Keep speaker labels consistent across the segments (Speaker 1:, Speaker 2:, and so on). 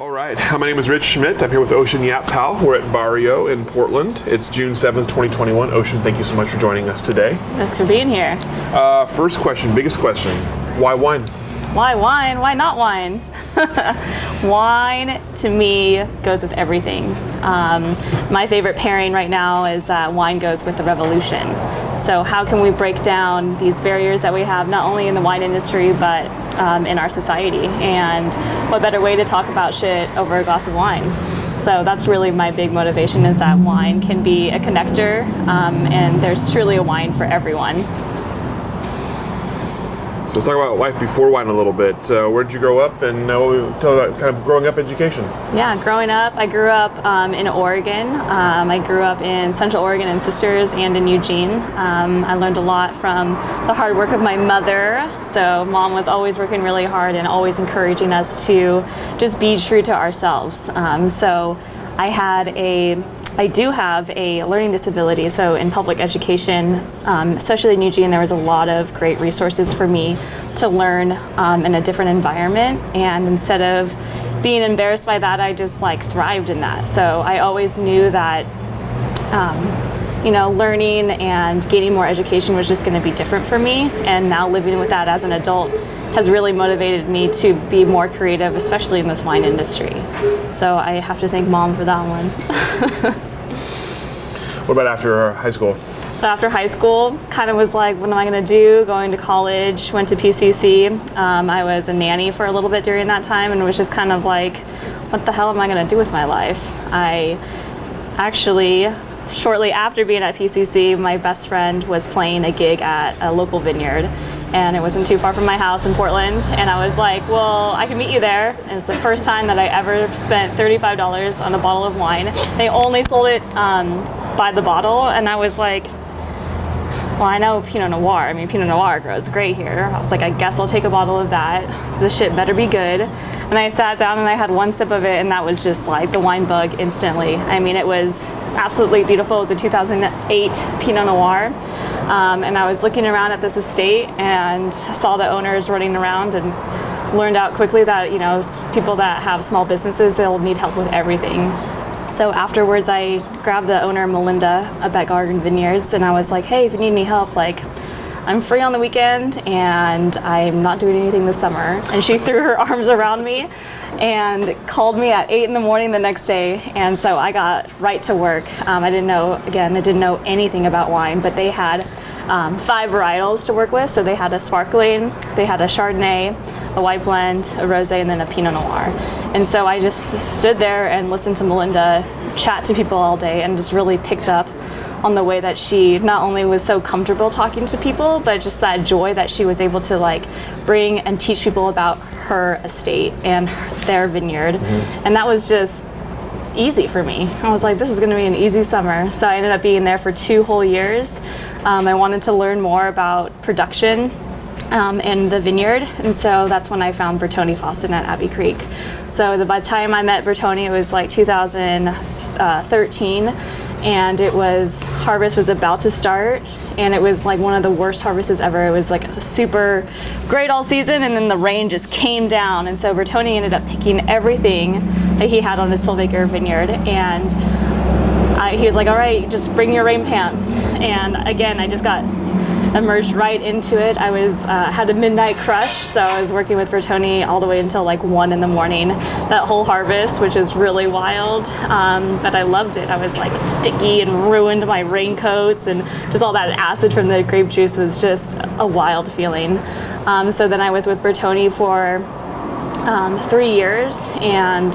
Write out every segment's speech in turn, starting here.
Speaker 1: All right, my name is Rich Schmidt. I'm here with Ocean Yap-Powell. We're at Barrio in Portland. It's June 7th, 2021. Ocean, thank you so much for joining us today.
Speaker 2: Thanks for being here.
Speaker 1: First question, biggest question, why wine?
Speaker 2: Why wine? Why not wine? Wine, to me, goes with everything. My favorite pairing right now is that wine goes with the revolution. So how can we break down these barriers that we have, not only in the wine industry, but in our society? And what better way to talk about shit over a glass of wine? So that's really my big motivation, is that wine can be a connector, and there's truly a wine for everyone.
Speaker 1: So let's talk about life before wine a little bit. Where did you grow up, and tell about kind of growing up education?
Speaker 2: Yeah, growing up, I grew up in Oregon. I grew up in Central Oregon and Sisters and in Eugene. I learned a lot from the hard work of my mother. So Mom was always working really hard and always encouraging us to just be true to ourselves. So I do have a learning disability, so in public education, especially in Eugene, there was a lot of great resources for me to learn in a different environment, and instead of being embarrassed by that, I just thrived in that. So I always knew that learning and gaining more education was just going to be different for me, and now living with that as an adult has really motivated me to be more creative, especially in this wine industry. So I have to thank Mom for that one.
Speaker 1: What about after high school?
Speaker 2: So after high school, kind of was like, what am I going to do? Going to college, went to PCC. I was a nanny for a little bit during that time, and was just kind of like, what the hell am I going to do with my life? I actually, shortly after being at PCC, my best friend was playing a gig at a local vineyard, and it wasn't too far from my house in Portland, and I was like, well, I can meet you there. And it's the first time that I ever spent $35 on a bottle of wine. They only sold it by the bottle, and I was like, well, I know Pinot Noir. I mean, Pinot Noir grows great here. I was like, I guess I'll take a bottle of that. This shit better be good. And I sat down and I had one sip of it, and that was just like the wine bug instantly. I mean, it was absolutely beautiful. It was a 2008 Pinot Noir. And I was looking around at this estate and saw the owners running around, and learned out quickly that, people that have small businesses, they'll need help with everything. So afterwards, I grabbed the owner, Melinda, up at Garden Vineyards, and I was like, hey, if you need any help, I'm free on the weekend and I'm not doing anything this summer. And she threw her arms around me and called me at 8 in the morning the next day. And so I got right to work. I didn't know anything about wine, but they had 5 varietals to work with. So they had a sparkling, they had a Chardonnay, a white blend, a rosé, and then a Pinot Noir. And so I just stood there and listened to Melinda chat to people all day, and just really picked up on the way that she not only was so comfortable talking to people, but just that joy that she was able to bring and teach people about her estate and their vineyard. Mm-hmm. And that was just easy for me. I was like, this is going to be an easy summer. So I ended up being there for 2 whole years. I wanted to learn more about production in the vineyard, and so that's when I found Bertoni Fawcett at Abbey Creek. So by the time I met Bertoni, it was 2013, and harvest was about to start, and it was one of the worst harvests ever. It was super great all season, and then the rain just came down, and so Bertoni ended up picking everything that he had on his 12-acre vineyard, and he was like, all right, just bring your rain pants. And again, I just got immersed right into it. I had a midnight crush, so I was working with Bertoni all the way until 1 in the morning, that whole harvest, which is really wild, but I loved it. I was sticky and ruined my raincoats, and just all that acid from the grape juice was just a wild feeling. So then I was with Bertoni for 3 years, and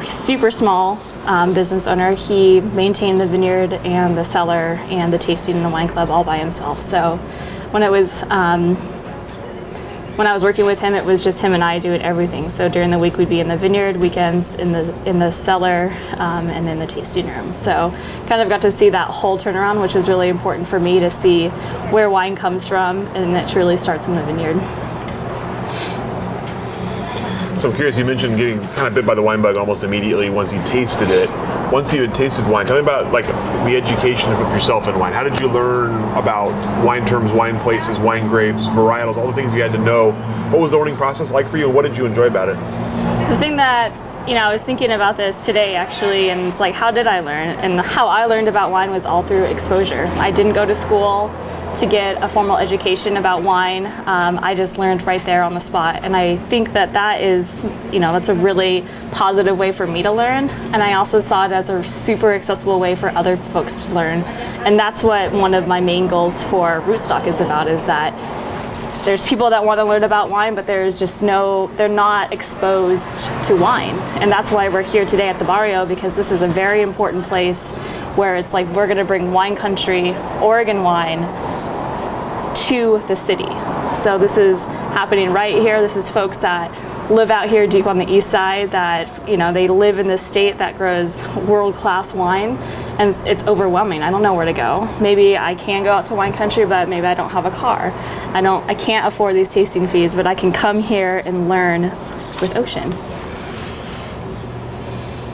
Speaker 2: super small business owner. He maintained the vineyard and the cellar and the tasting and the wine club all by himself. So when I was working with him, it was just him and I doing everything. So during the week we'd be in the vineyard, weekends in the cellar, and in the tasting room. So kind of got to see that whole turnaround, which was really important for me to see where wine comes from, and it truly starts in the vineyard.
Speaker 1: So I'm curious, you mentioned getting kind of bit by the wine bug almost immediately once you tasted it. Once you had tasted wine, tell me about the education of yourself in wine. How did you learn about wine terms, wine places, wine grapes, varietals, all the things you had to know? What was the learning process like for you, and what did you enjoy about it?
Speaker 2: The thing that I was thinking about this today actually, and it's like, how did I learn? And how I learned about wine was all through exposure. I didn't go to school to get a formal education about wine. I just learned right there on the spot. And I think that is, that's a really positive way for me to learn. And I also saw it as a super accessible way for other folks to learn. And that's what one of my main goals for Rootstock is about, is that there's people that want to learn about wine, but there's just they're not exposed to wine. And that's why we're here today at the Barrio, because this is a very important place where it's like, we're gonna bring wine country, Oregon wine, to the city. So this is happening right here. This is folks that live out here deep on the east side, that they live in this state that grows world-class wine, and it's overwhelming. I don't know where to go. Maybe I can go out to wine country, but maybe I don't have a car. I can't afford these tasting fees, but I can come here and learn with Ocean.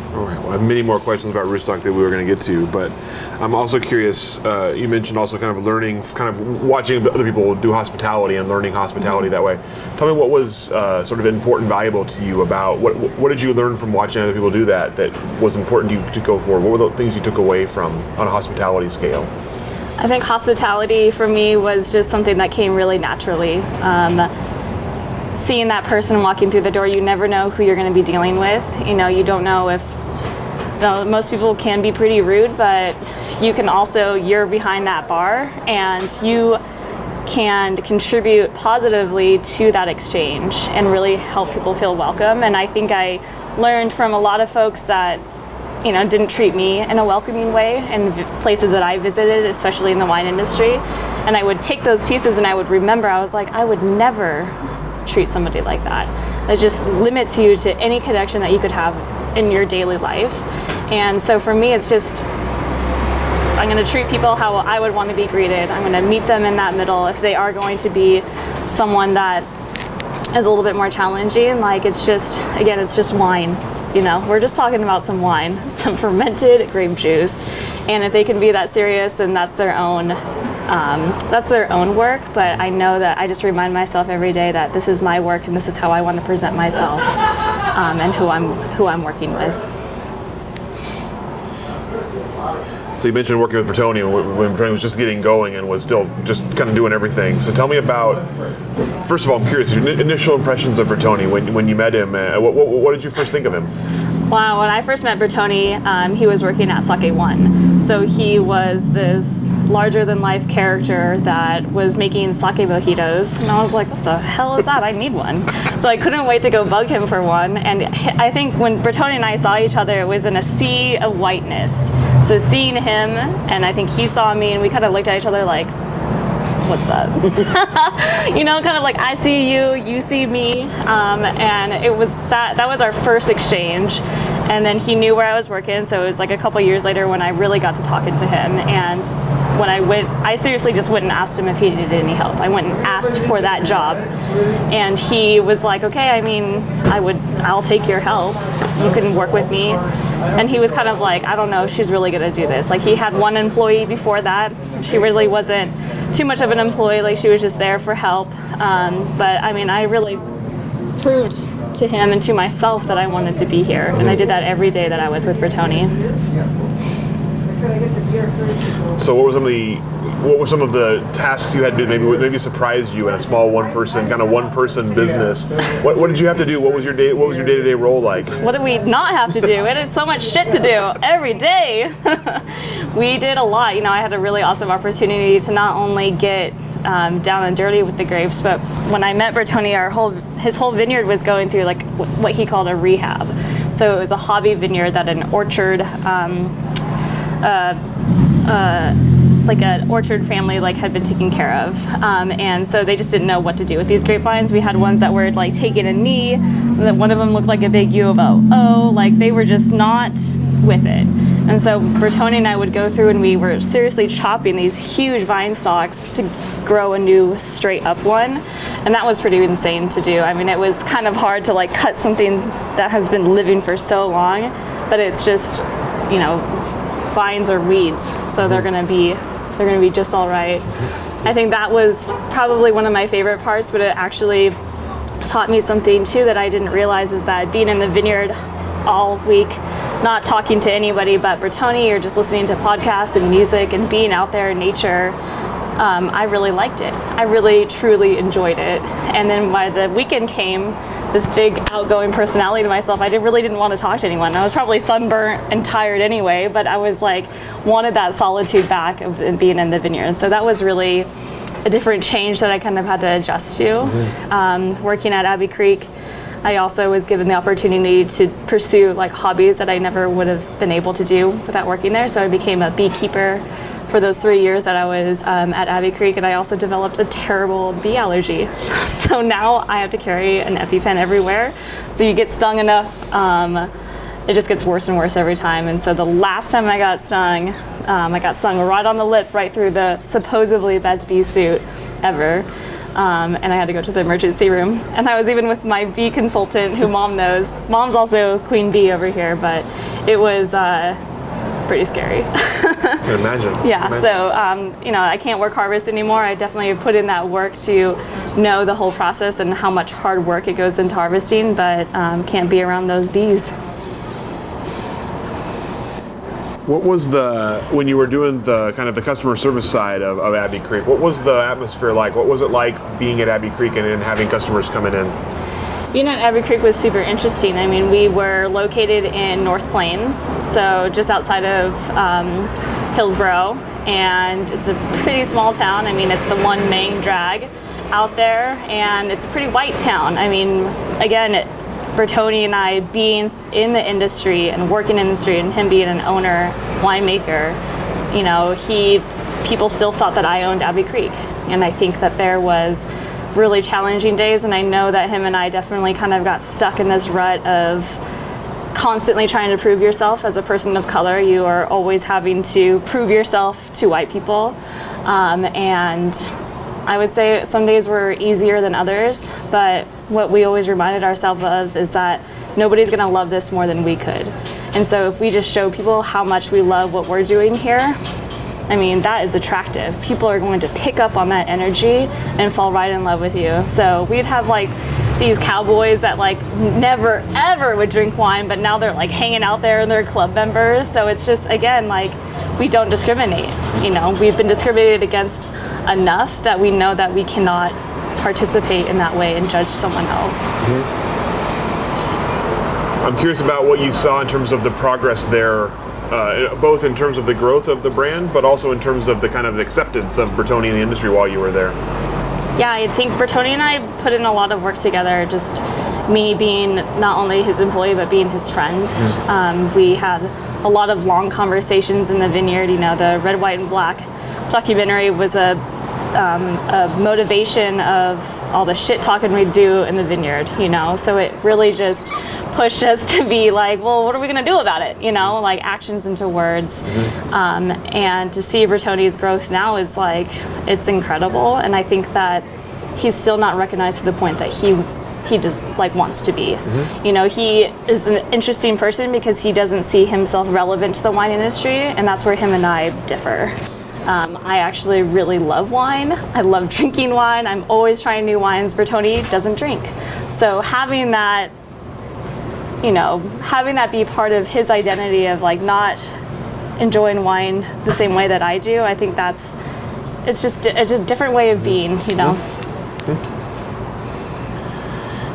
Speaker 1: All right. Well, I have many more questions about Rootstock that we were going to get to, but I'm also curious. You mentioned also kind of learning, kind of watching other people do hospitality and learning hospitality that way. Tell me what was sort of important, valuable to you about what did you learn from watching other people do that was important to you to go for? What were the things you took away from on a hospitality scale?
Speaker 2: I think hospitality for me was just something that came really naturally. Seeing that person walking through the door, you never know who you're going to be dealing with. You don't know if most people can be pretty rude, but you're behind that bar and you can contribute positively to that exchange and really help people feel welcome. And I think I learned from a lot of folks that didn't treat me in a welcoming way in places that I visited, especially in the wine industry. And I would take those pieces and I would remember, I was like, I would never treat somebody like that. That just limits you to any connection that you could have in your daily life. And so for me, it's just, I'm going to treat people how I would want to be greeted. I'm going to meet them in that middle. If they are going to be someone that is a little bit more challenging, like it's just wine. We're just talking about some wine, some fermented grape juice. And if they can be that serious, then that's their own work. But I know that I just remind myself every day that this is my work and this is how I want to present myself, and who I'm working with.
Speaker 1: So you mentioned working with Bertoni when Bertoni was just getting going and was still just kind of doing everything. So tell me about, first of all, I'm curious, your initial impressions of Bertoni when you met him. What did you first think of him?
Speaker 2: Wow, when I first met Bertoni, he was working at Sake One. So he was this larger-than-life character that was making sake mojitos. And I was like, what the hell is that? I need one. So I couldn't wait to go bug him for one. And I think when Bertoni and I saw each other, it was in a sea of whiteness. So seeing him, and I think he saw me, and we kind of looked at each other like, what's up? Kind of like, I see you, you see me. And it was that was our first exchange. And then he knew where I was working, so it was like a couple years later when I really got to talking to him. And when I seriously just went and asked him if he needed any help. I went and asked for that job. And he was like, okay, I'll take your help. You can work with me. And he was kind of like, I don't know if she's really gonna do this. Like, he had one employee before that. She really wasn't too much of an employee, like she was just there for help. But I really proved to him and to myself that I wanted to be here. And I did that every day that I was with Bertoni.
Speaker 1: So what were some of the tasks you had to do maybe surprised you in a small one person business? What did you have to do? What was your day-to-day role like?
Speaker 2: What did we not have to do? We had so much shit to do every day. We did a lot. I had a really awesome opportunity to not only get down and dirty with the grapes, but when I met Bertoni, his whole vineyard was going through like what he called a rehab. So it was a hobby vineyard that an orchard like an orchard family had been taking care of, and so they just didn't know what to do with these grapevines. We had ones that were like taking a knee. One of them looked like a big U of O. Like they were just not with it. And so Bertoni and I would go through and we were seriously chopping these huge vine stalks to grow a new straight up one. And that was pretty insane to do. It was kind of hard to cut something that has been living for so long, but it's just, vines are weeds, so they're gonna be just all right. I think that was probably one of my favorite parts, but it actually taught me something too that I didn't realize, is that being in the vineyard all week, not talking to anybody but Bertoni, or just listening to podcasts and music and being out there in nature, I really liked it. I really, truly enjoyed it. And then by the weekend came, this big outgoing personality to myself, I really didn't want to talk to anyone. I was probably sunburnt and tired anyway, but I was like, wanted that solitude back of being in the vineyard. So that was really a different change that I kind of had to adjust to. Working at Abbey Creek, I also was given the opportunity to pursue like hobbies that I never would have been able to do without working there. So I became a beekeeper for those 3 years that I was at Abbey Creek, and I also developed a terrible bee allergy. So now I have to carry an EpiPen everywhere. So you get stung enough, it just gets worse and worse every time. And so the last time I got stung right on the lip, right through the supposedly best bee suit ever. And I had to go to the emergency room. And I was even with my bee consultant, who Mom knows. Mom's also queen bee over here, but it was pretty scary.
Speaker 1: I can imagine.
Speaker 2: Yeah, so I can't work harvest anymore. I definitely put in that work to know the whole process and how much hard work it goes into harvesting, but can't be around those bees.
Speaker 1: What was when you were doing the kind of the customer service side of Abbey Creek, what was the atmosphere like? What was it like being at Abbey Creek and then having customers coming in?
Speaker 2: Being at Abbey Creek was super interesting. I mean, we were located in North Plains, so just outside of Hillsboro, and it's a pretty small town. I mean, it's the one main drag out there, and it's a pretty white town. I mean, again, Bertoni and I being in the industry and working in the industry, and him being an owner, winemaker, people still thought that I owned Abbey Creek, and I think that there was really challenging days, and I know that him and I definitely kind of got stuck in this rut of constantly trying to prove yourself as a person of color. You are always having to prove yourself to white people, and I would say some days were easier than others, but what we always reminded ourselves of is that nobody's gonna love this more than we could. And so if we just show people how much we love what we're doing here, I mean, that is attractive. People are going to pick up on that energy and fall right in love with you. So we'd have like these cowboys that like never ever would drink wine, but now they're like hanging out there and they're club members. So it's just, again, like, we don't discriminate. We've been discriminated against enough that we know that we cannot participate in that way and judge someone else.
Speaker 1: I'm curious about what you saw in terms of the progress there, both in terms of the growth of the brand, but also in terms of the kind of acceptance of Bertoni in the industry while you were there.
Speaker 2: Yeah, I think Bertoni and I put in a lot of work together, just me being not only his employee, but being his friend. We had a lot of long conversations in the vineyard. The Red, White, and Black documentary was a motivation of all the shit talking we'd do in the vineyard, so it really just pushed us to be like, well, what are we going to do about it? Like actions into words. And to see Bertoni's growth now is like, it's incredible. And I think that he's still not recognized to the point that he just like wants to be. He is an interesting person because he doesn't see himself relevant to the wine industry, and that's where him and I differ. I actually really love wine. I love drinking wine. I'm always trying new wines. Bertoni doesn't drink. So having that be part of his identity of like not enjoying wine the same way that I do, I think it's just a different way of being,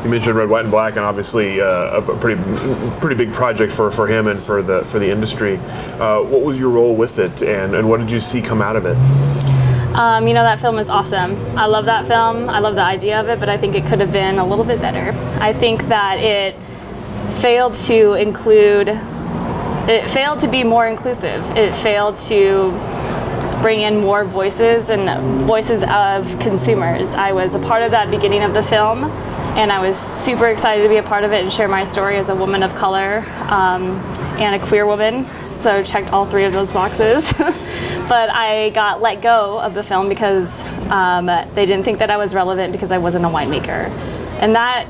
Speaker 1: You mentioned Red, White, and Black, and obviously a pretty big project for him and for the industry. What was your role with it, and what did you see come out of it?
Speaker 2: That film is awesome. I love that film. I love the idea of it, but I think it could have been a little bit better. I think that it failed to be more inclusive. It failed to bring in more voices and voices of consumers. I was a part of that beginning of the film, and I was super excited to be a part of it and share my story as a woman of color and a queer woman. So checked all three of those boxes. But I got let go of the film because they didn't think that I was relevant because I wasn't a winemaker. And that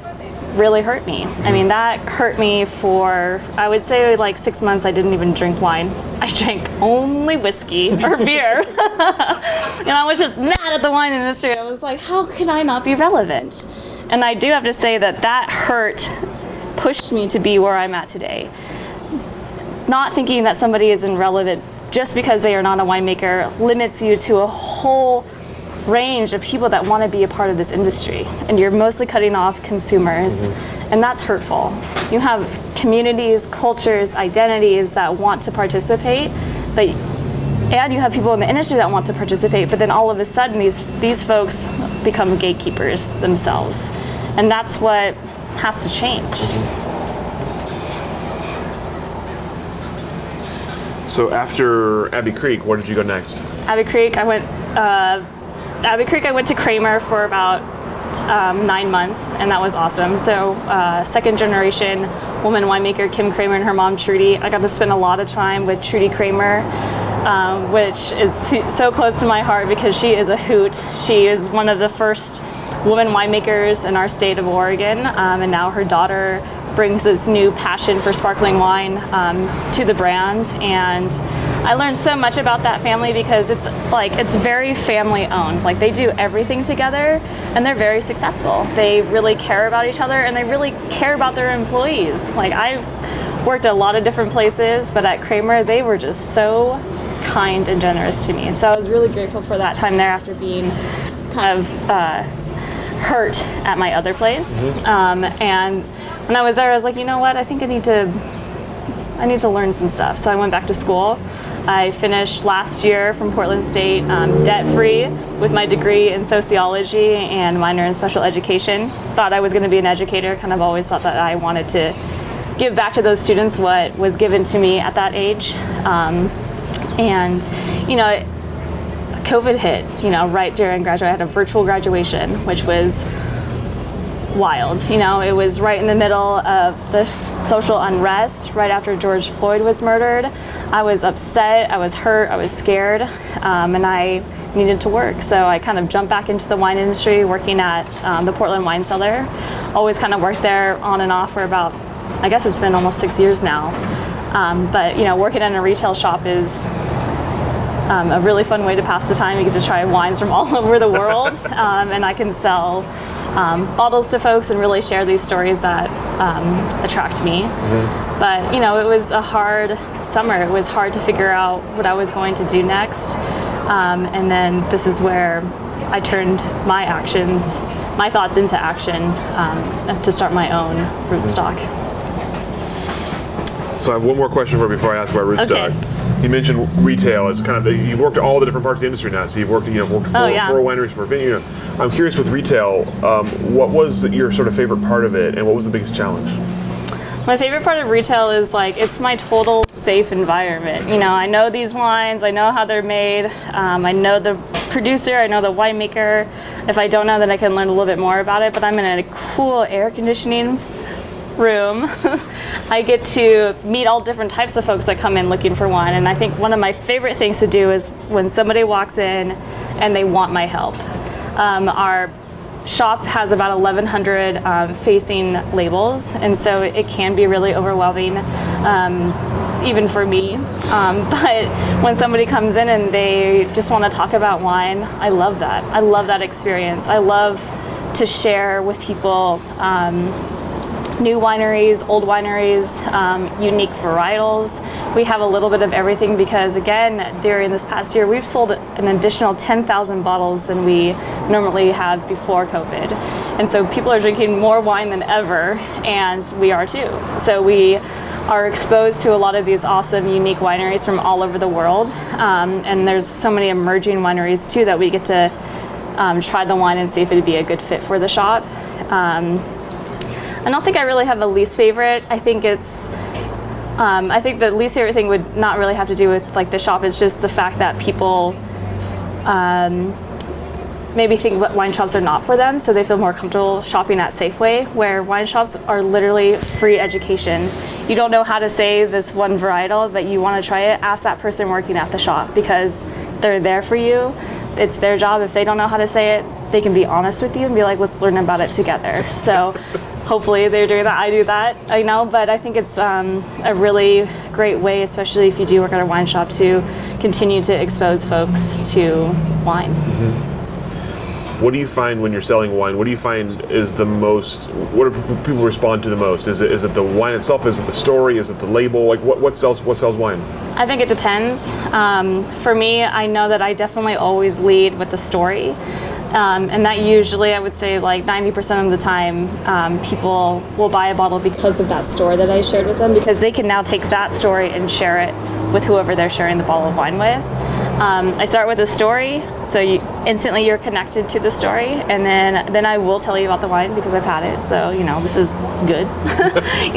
Speaker 2: really hurt me. I mean, that hurt me for, I would say, like 6 months. I didn't even drink wine. I drank only whiskey or beer. And I was just mad at the wine industry. I was like, how can I not be relevant? And I do have to say that hurt pushed me to be where I'm at today. Not thinking that somebody is irrelevant just because they are not a winemaker limits you to a whole range of people that want to be a part of this industry, and you're mostly cutting off consumers, and that's hurtful. You have communities, cultures, identities that want to participate, and you have people in the industry that want to participate, but then all of a sudden these folks become gatekeepers themselves, and that's what has to change.
Speaker 1: So after Abbey Creek, where did you go next?
Speaker 2: Abbey Creek, I went to Kramer for about 9 months, and that was awesome. So second generation woman winemaker Kim Kramer and her mom Trudy. I got to spend a lot of time with Trudy Kramer, which is so close to my heart because she is a hoot. She is one of the first woman winemakers in our state of Oregon, and now her daughter brings this new passion for sparkling wine to the brand, and I learned so much about that family because it's very family owned. Like, they do everything together and they're very successful. They really care about each other and they really care about their employees. Like, I worked at a lot of different places, but at Kramer they were just so kind and generous to me. So I was really grateful for that time there after being kind of hurt at my other place. And when I was there, I was like, you know what? I think I need to learn some stuff. So I went back to school. I finished last year from Portland State debt-free with my degree in sociology and minor in special education. Thought I was going to be an educator. Kind of always thought that I wanted to give back to those students what was given to me at that age. And COVID hit. Right during graduation, I had a virtual graduation, which was wild. It was right in the middle of the social unrest, right after George Floyd was murdered. I was upset, I was hurt, I was scared, and I needed to work. So I kind of jumped back into the wine industry, working at the Portland Wine Cellar. Always kind of worked there on and off for about, I guess it's been almost 6 years now. But working in a retail shop is a really fun way to pass the time. You get to try wines from all over the world, and I can sell bottles to folks and really share these stories that attract me. But it was a hard summer. It was hard to figure out what I was going to do next, and then this is where I turned my thoughts into action to start my own Rootstock.
Speaker 1: So I have one more question for you before I ask about Rootstock.
Speaker 2: Okay.
Speaker 1: You mentioned retail as kind of, you've worked at all the different parts of the industry now. So you've worked for wineries, for vineyard. I'm curious with retail, what was your sort of favorite part of it, and what was the biggest challenge?
Speaker 2: My favorite part of retail is it's my total safe environment. I know these wines, I know how they're made, I know the producer, I know the winemaker. If I don't know, then I can learn a little bit more about it, but I'm in a cool air conditioning room. I get to meet all different types of folks that come in looking for wine, and I think one of my favorite things to do is when somebody walks in and they want my help. Our shop has about 1,100 facing labels, and so it can be really overwhelming, even for me. But when somebody comes in and they just want to talk about wine, I love that. I love that experience. I love to share with people new wineries, old wineries, unique varietals. We have a little bit of everything because, again, during this past year, we've sold an additional 10,000 bottles than we normally had before COVID. And so people are drinking more wine than ever, and we are too. So we are exposed to a lot of these awesome, unique wineries from all over the world. And there's so many emerging wineries too that we get to try the wine and see if it'd be a good fit for the shop. I don't think I really have a least favorite. I think the least favorite thing would not really have to do with the shop. It's just the fact that people maybe think that wine shops are not for them, so they feel more comfortable shopping at Safeway, where wine shops are literally free education. You don't know how to say this one varietal, but you want to try it, ask that person working at the shop because they're there for you. It's their job. If they don't know how to say it, they can be honest with you and be like, let's learn about it together. So hopefully they're doing that. I do that, I know, but I think it's a really great way, especially if you do work at a wine shop, to continue to expose folks to wine.
Speaker 1: What do you find when you're selling wine? What do you find is the most? What do people respond to the most? Is it the wine itself? Is it the story? Is it the label? Like what sells wine?
Speaker 2: I think it depends. For me, I know that I definitely always lead with the story. And that usually, I would say, like 90% of the time, people will buy a bottle because of that story that I shared with them, because they can now take that story and share it with whoever they're sharing the bottle of wine with. I start with a story, so instantly you're connected to the story, and then I will tell you about the wine because I've had it. So this is good.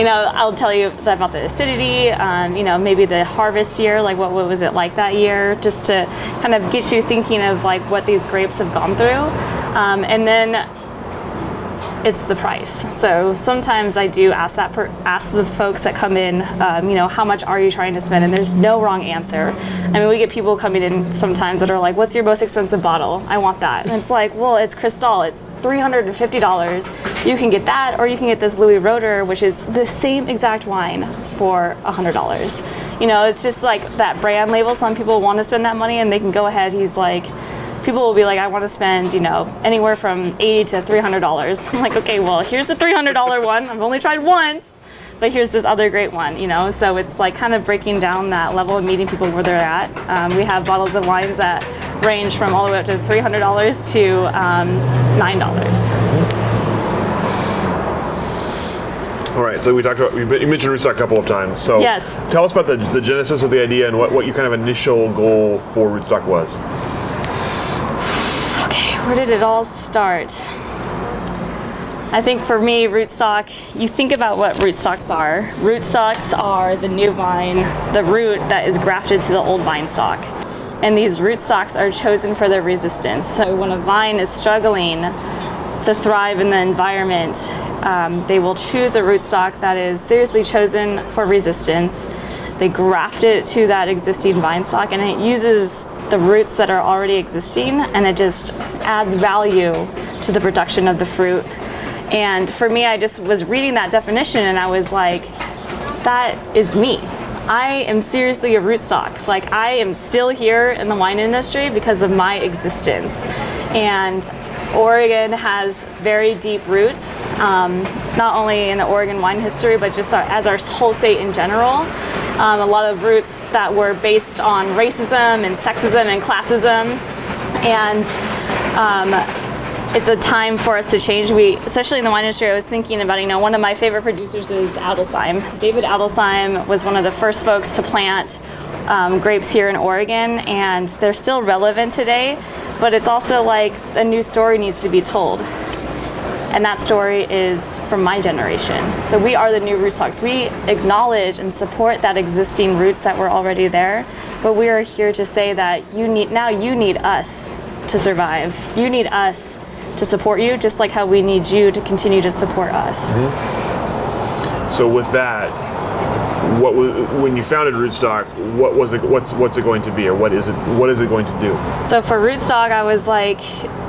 Speaker 2: I'll tell you about the acidity. Maybe the harvest year, like what was it like that year, just to kind of get you thinking of like what these grapes have gone through, and then it's the price. So sometimes I do ask the folks that come in, how much are you trying to spend? And there's no wrong answer. I mean, we get people coming in sometimes that are like, what's your most expensive bottle? I want that. And it's like, well, it's Cristal. It's $350. You can get that, or you can get this Louis Roeder, which is the same exact wine for $100. It's just like that brand label. Some people want to spend that money and they can go ahead. People will be like, I want to spend, anywhere from $80 to $300. I'm like, okay, well, here's the $300 one. I've only tried once, but here's this other great one, So it's like kind of breaking down that level and meeting people where they're at. We have bottles of wines that range from all the way up to $300 to $9.
Speaker 1: All right, so we talked about, you mentioned Rootstock a couple of times. So
Speaker 2: yes.
Speaker 1: Tell us about the genesis of the idea and what your kind of initial goal for Rootstock was.
Speaker 2: Where did it all start? I think for me, rootstock, you think about what rootstocks are. Rootstocks are the new vine, the root that is grafted to the old vine stock. And these rootstocks are chosen for their resistance. So when a vine is struggling to thrive in the environment, they will choose a rootstock that is seriously chosen for resistance. They graft it to that existing vine stock, and it uses the roots that are already existing, and it just adds value to the production of the fruit. And for me, I just was reading that definition and I was like, that is me. I am seriously a rootstock. Like, I am still here in the wine industry because of my existence. And Oregon has very deep roots, not only in the Oregon wine history, but just as our whole state in general. A lot of roots that were based on racism and sexism and classism. And it's a time for us to change. Especially in the wine industry, I was thinking about, one of my favorite producers is Adelsheim. David Adelsheim was one of the first folks to plant grapes here in Oregon, and they're still relevant today, but it's also like a new story needs to be told. And that story is from my generation. So we are the new rootstocks. We acknowledge and support that existing roots that were already there, but we are here to say that you need us to survive. You need us to support you, just like how we need you to continue to support us.
Speaker 1: Mm-hmm. So with that, when you founded Rootstock, what's it going to be, or what is it going to do? So
Speaker 2: for Rootstock, I was like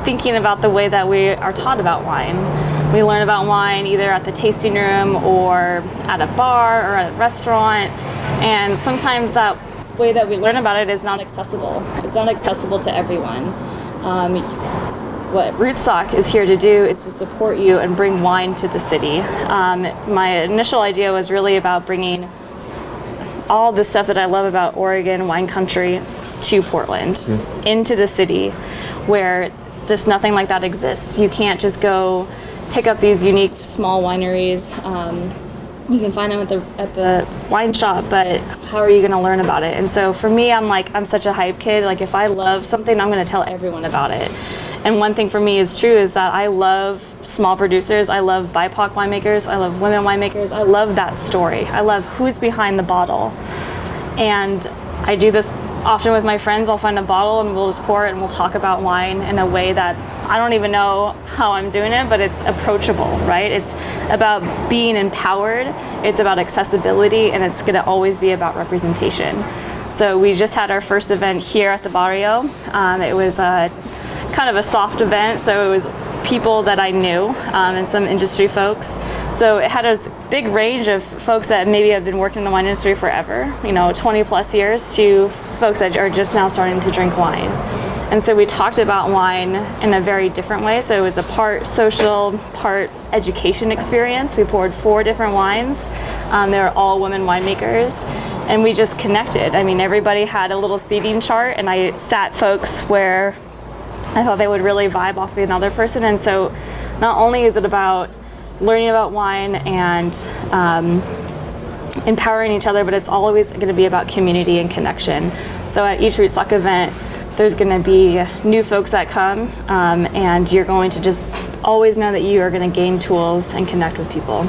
Speaker 2: thinking about the way that we are taught about wine. We learn about wine either at the tasting room or at a bar or at a restaurant, and sometimes that way that we learn about it is not accessible. It's not accessible to everyone. What Rootstock is here to do is to support you and bring wine to the city. My initial idea was really about bringing all the stuff that I love about Oregon wine country to Portland, into the city, where just nothing like that exists. You can't just go pick up these unique small wineries. You can find them at the wine shop, but how are you going to learn about it? And so for me, I'm such a hype kid. Like, if I love something, I'm going to tell everyone about it. And one thing for me is true is that I love small producers. I love BIPOC winemakers. I love women winemakers. I love that story. I love who's behind the bottle. And I do this often with my friends. I'll find a bottle and we'll just pour it and we'll talk about wine in a way that I don't even know how I'm doing it, but it's approachable, right? It's about being empowered. It's about accessibility, and it's going to always be about representation. So we just had our first event here at the Barrio. It was kind of a soft event, so it was people that I knew and some industry folks. So it had a big range of folks that maybe have been working in the wine industry forever, 20 plus years, to folks that are just now starting to drink wine. And so we talked about wine in a very different way. So it was a part social, part education experience. We poured 4 different wines. They were all women winemakers. And we just connected. I mean, everybody had a little seating chart, and I sat folks where I thought they would really vibe off of another person. And so not only is it about learning about wine and empowering each other, but it's always going to be about community and connection. So at each Rootstock event, there's going to be new folks that come, and you're going to just always know that you are going to gain tools and connect with people.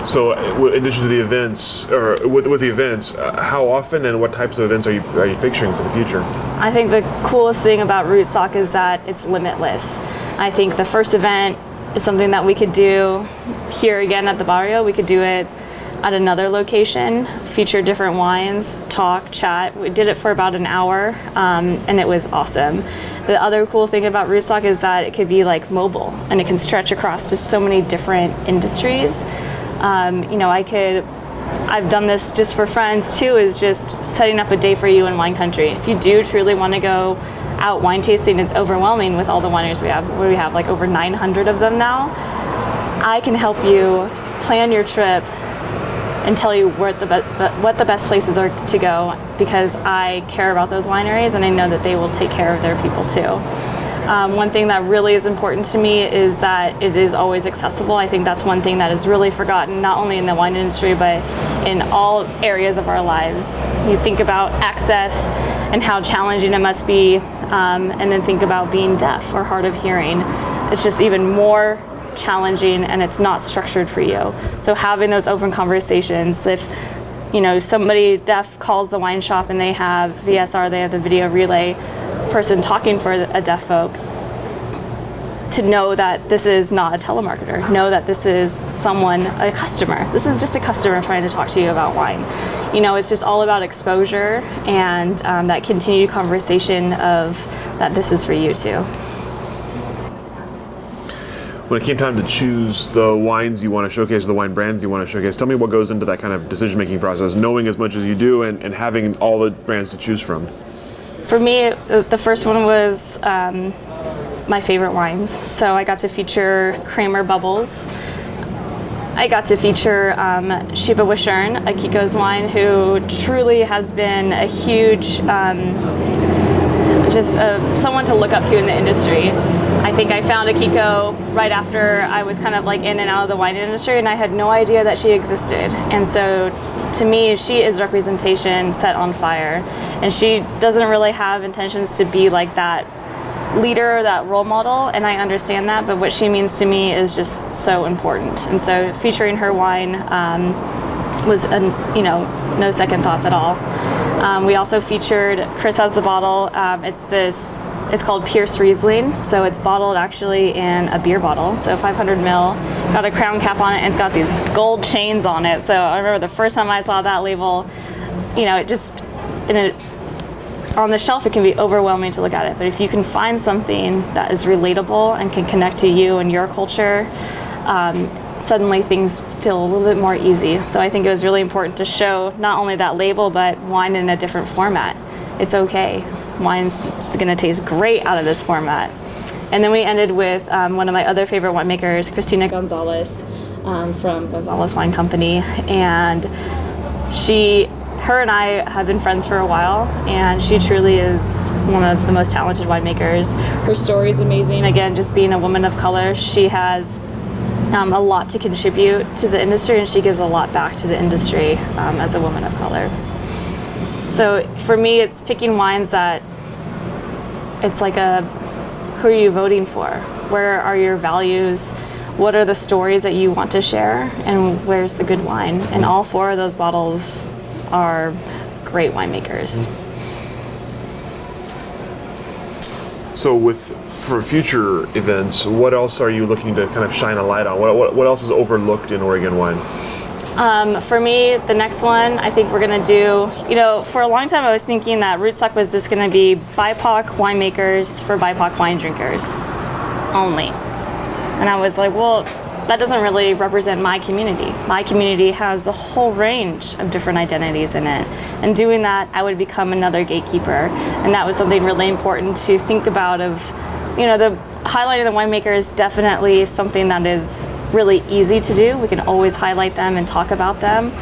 Speaker 1: So, in addition to the events, or with the events, how often and what types of events are you picturing for the future?
Speaker 2: I think the coolest thing about Rootstock is that it's limitless. I think the first event is something that we could do here again at the barrio. We could do it at another location, feature different wines, talk, chat. We did it for about an hour, and it was awesome. The other cool thing about Rootstock is that it could be like mobile, and it can stretch across to so many different industries. I've done this just for friends too, is just setting up a day for you in wine country. If you do truly want to go out wine tasting, it's overwhelming with all the wineries we have. We have like over 900 of them now. I can help you plan your trip and tell you what the best places are to go, because I care about those wineries and I know that they will take care of their people too. One thing that really is important to me is that it is always accessible. I think that's one thing that is really forgotten, not only in the wine industry, but in all areas of our lives. You think about access and how challenging it must be, and then think about being deaf or hard of hearing. It's just even more challenging, and it's not structured for you. So having those open conversations, if somebody deaf calls the wine shop and they have VSR, they have the video relay person talking for a deaf folk, to know that this is not a telemarketer, know that this is a customer. This is just a customer trying to talk to you about wine. It's just all about exposure and that continued conversation of that this is for you too.
Speaker 1: When it came time to choose the wines you want to showcase, the wine brands you want to showcase, tell me what goes into that kind of decision-making process, knowing as much as you do and having all the brands to choose from.
Speaker 2: For me, the first one was my favorite wines. So I got to feature Kramer Bubbles. I got to feature Sheba Wishern, Akiko's wine, who truly has been a huge, someone to look up to in the industry. I think I found Akiko right after I was kind of like in and out of the wine industry, and I had no idea that she existed. And so to me, she is representation set on fire, and she doesn't really have intentions to be like that leader, that role model, and I understand that, but what she means to me is just so important. And so featuring her wine was no second thoughts at all. We also featured, Chris has the bottle, it's called Pierce Riesling, so it's bottled actually in a beer bottle, so 500 ml, got a crown cap on it, and it's got these gold chains on it. So I remember the first time I saw that label, on the shelf it can be overwhelming to look at it, but if you can find something that is relatable and can connect to you and your culture, suddenly things feel a little bit more easy. So I think it was really important to show not only that label, but wine in a different format. It's okay. Wine's just going to taste great out of this format. And then we ended with one of my other favorite winemakers, Christina Gonzalez, from Gonzalez Wine Company. And her and I have been friends for a while, and she truly is one of the most talented winemakers. Her story is amazing. Again, just being a woman of color, she has a lot to contribute to the industry, and she gives a lot back to the industry as a woman of color. So for me, it's picking wines that it's like who are you voting for? Where are your values? What are the stories that you want to share? And where's the good wine? And all 4 of those bottles are great winemakers.
Speaker 1: So for future events, what else are you looking to kind of shine a light on? What else is overlooked in Oregon wine?
Speaker 2: For me, the next one, I think we're going to do, for a long time I was thinking that Rootstock was just going to be BIPOC winemakers for BIPOC wine drinkers only. And I was like, well, that doesn't really represent my community. My community has a whole range of different identities in it. And doing that, I would become another gatekeeper. And that was something really important to think about of, the highlighting the winemaker is definitely something that is really easy to do. We can always highlight them and talk about them.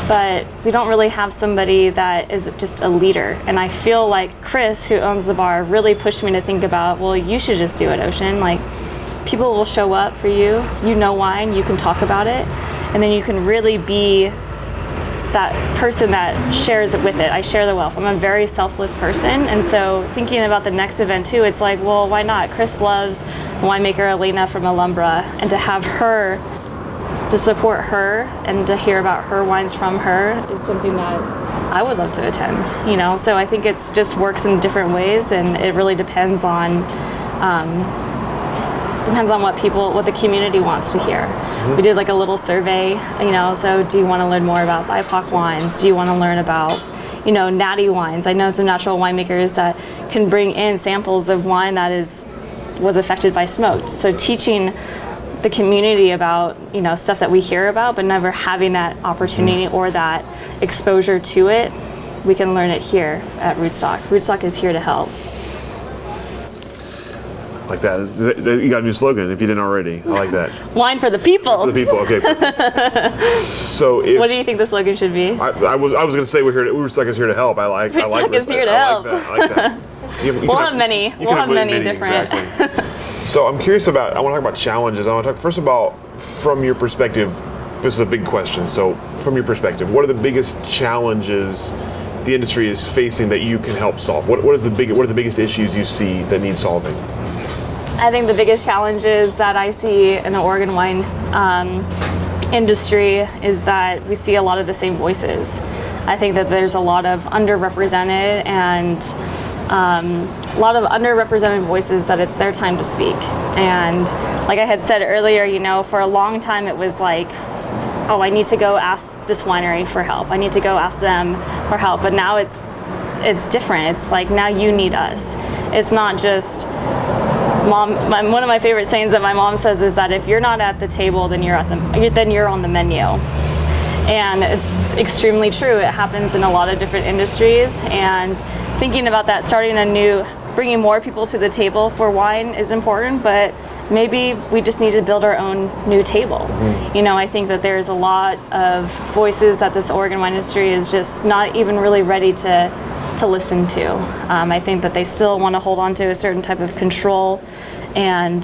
Speaker 2: But we don't really have somebody that is just a leader. And I feel like Chris, who owns the bar, really pushed me to think about, well, you should just do it, Ocean. Like, people will show up for you. You know wine, you can talk about it. And then you can really be that person that shares it with it. I share the wealth. I'm a very selfless person. And so thinking about the next event too, it's like, well, why not? Chris loves winemaker Elena from Alhambra, and to have her, to support her and to hear about her wines from her is something that I would love to attend, So I think it's just works in different ways, and it really depends on what the community wants to hear. We did like a little survey, so do you want to learn more about BIPOC wines? Do you want to learn about, natty wines? I know some natural winemakers that can bring in samples of wine that was affected by smoke. So teaching the community about, stuff that we hear about, but never having that opportunity or that exposure to it, we can learn it here at Rootstock. Rootstock is here to help.
Speaker 1: Like that. You got a new slogan if you didn't already. I like that.
Speaker 2: Wine for the people.
Speaker 1: For the people. Okay, perfect. So
Speaker 2: what do you think the slogan should be?
Speaker 1: I was going to say Rootstock is here to help. I like
Speaker 2: Rootstock is here to help.
Speaker 1: I like that.
Speaker 2: We'll have many different.
Speaker 1: Exactly. So I'm curious I want to talk about challenges. I want to talk first about, from your perspective, this is a big question. So from your perspective, what are the biggest challenges the industry is facing that you can help solve? What are the biggest issues you see that need solving?
Speaker 2: I think the biggest challenges that I see in the Oregon wine industry is that we see a lot of the same voices. I think that there's a lot of underrepresented and a lot of underrepresented voices that it's their time to speak. And like I had said earlier, for a long time it was like, oh, I need to go ask this winery for help. I need to go ask them for help. But now it's different. It's like, now you need us. It's not just Mom. One of my favorite sayings that my mom says is that if you're not at the table, then you're on the menu. And it's extremely true. It happens in a lot of different industries. And thinking about that, bringing more people to the table for wine is important, but maybe we just need to build our own new table. Mm-hmm. I think that there's a lot of voices that this Oregon wine industry is just not even really ready to listen to. I think that they still want to hold on to a certain type of control, and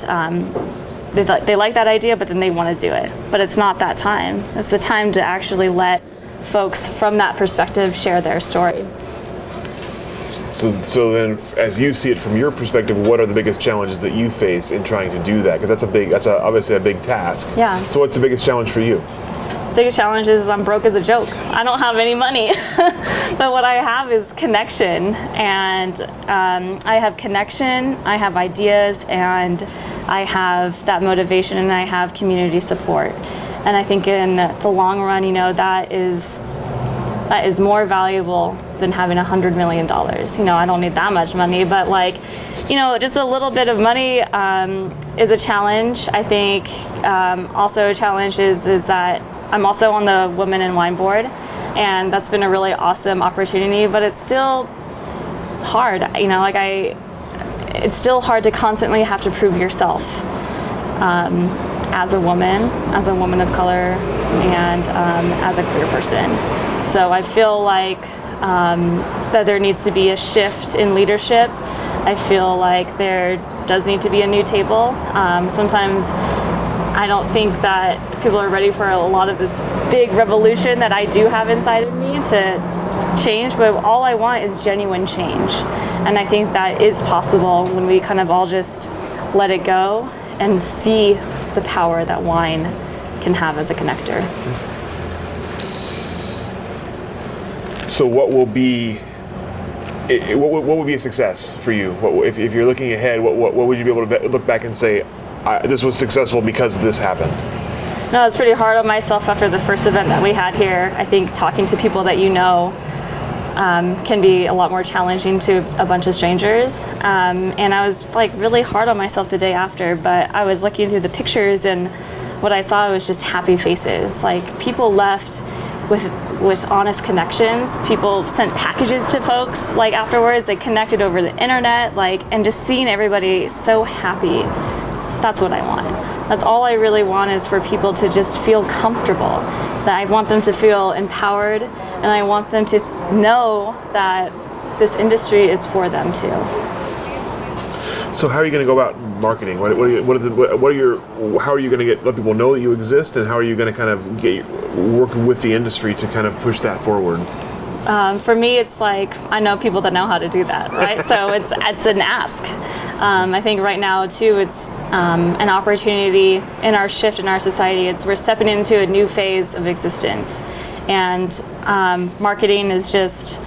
Speaker 2: they like that idea, but then they want to do it. But it's not that time. It's the time to actually let folks from that perspective share their story.
Speaker 1: So then, as you see it from your perspective, what are the biggest challenges that you face in trying to do that? Because that's obviously a big task.
Speaker 2: Yeah.
Speaker 1: So what's the biggest challenge for you?
Speaker 2: Biggest challenge is I'm broke as a joke. I don't have any money, but what I have is connection, and I have connection, I have ideas, and I have that motivation, and I have community support. And I think in the long run, that is more valuable than having $100 million. I don't need that much money, but just a little bit of money is a challenge. I think also a challenge is that I'm also on the Women in Wine Board, and that's been a really awesome opportunity, but it's still hard. It's still hard to constantly have to prove yourself as a woman of color, and as a queer person. So I feel like that there needs to be a shift in leadership. I feel like there does need to be a new table. Sometimes I don't think that people are ready for a lot of this big revolution that I do have inside of me to change, but all I want is genuine change. And I think that is possible when we kind of all just let it go and see the power that wine can have as a connector.
Speaker 1: So what will be a success for you? If you're looking ahead, what would you be able to look back and say, this was successful because this happened?
Speaker 2: No, I was pretty hard on myself after the first event that we had here. I think talking to people that can be a lot more challenging to a bunch of strangers. And I was really hard on myself the day after, but I was looking through the pictures, and what I saw was just happy faces. People left with honest connections. People sent packages to folks like afterwards. They connected over the internet, like, and just seeing everybody so happy. That's what I want. That's all I really want, is for people to just feel comfortable. That I want them to feel empowered, and I want them to know that this industry is for them too.
Speaker 1: So how are you going to go about marketing? How are you going to let people know that you exist, and how are you going to kind of work with the industry to kind of push that forward?
Speaker 2: For me, it's like, I know people that know how to do that, right? So it's an ask. I think right now too, it's an opportunity in our shift in our society. We're stepping into a new phase of existence, and marketing is just,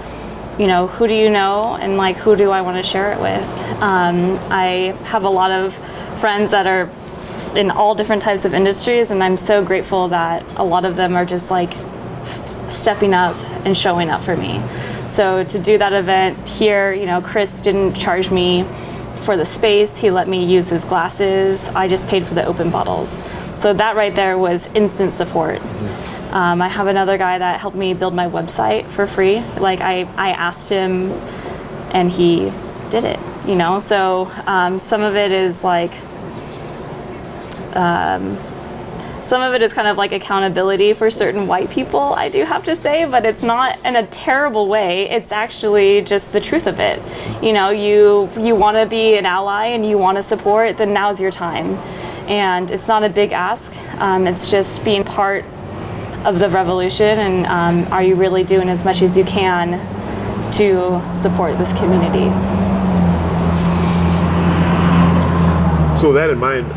Speaker 2: who do you know, and like, who do I want to share it with? I have a lot of friends that are in all different types of industries, and I'm so grateful that a lot of them are just like stepping up and showing up for me. So to do that event here, Chris didn't charge me for the space. He let me use his glasses. I just paid for the open bottles. So that right there was instant support. I have another guy that helped me build my website for free. Like I asked him, and he did it, So some of it is like, some of it is kind of like accountability for certain white people, I do have to say, but it's not in a terrible way. It's actually just the truth of it. You want to be an ally and you want to support, then now's your time. And it's not a big ask. It's just being part of the revolution, and are you really doing as much as you can to support this community?
Speaker 1: So with that in mind,